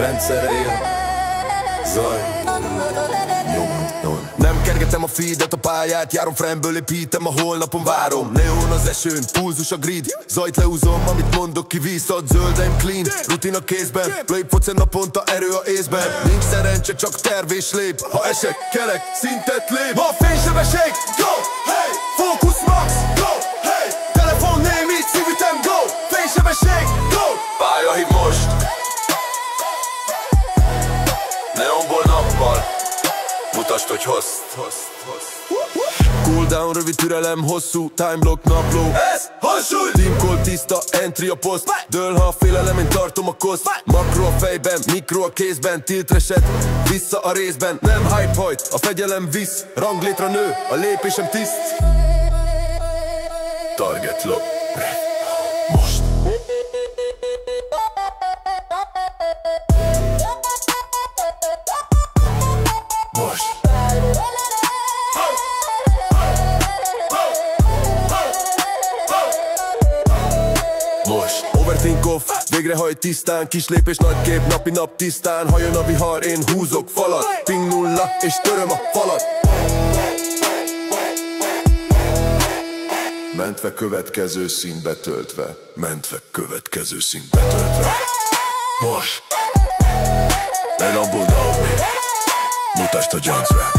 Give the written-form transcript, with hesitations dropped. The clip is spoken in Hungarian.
rendszere él. Zaj, nyom. Nem kergetem a feedet, a pályát, járom fremből, építem, a holnapon várom. Neon az esőn, pulzus a grid, zajt leúzom, amit mondok, ki visszad, zöldeim clean, rutin a kézben, play foci naponta, erő a észben. Nincs szerencse, csak terv és lép, ha esek, kelek, szintet lép. Ha a fénysebesség, go, hey, fókusz max, go, hey, telefon némi, szívütem, go, fénysebesség, go. Pálya hív most, neonból nappal, mutasd, hogy hozd. Cooldown, rövid türelem, hosszú timeblock, napló. Ez hansúly! Team call tiszta, entry a poszt. Dől, ha a félelem, én tartom a koszt. Makro a fejben, mikro a kézben. Tilt reset, vissza a részben. Nem hype hajt, a fegyelem visz. Ranglétra nő, a lépésem tiszt. Target lock, most. Most overthink off, végrehajt tisztán, kis lépés, nagy kép, napi nap tisztán. Ha jön a vihar, én húzok falat, ping nulla, és töröm a falat. Mentve következő színbe töltve, mentve következő színbe töltve. Most, ne abudolni, mutasd a Jones Rap.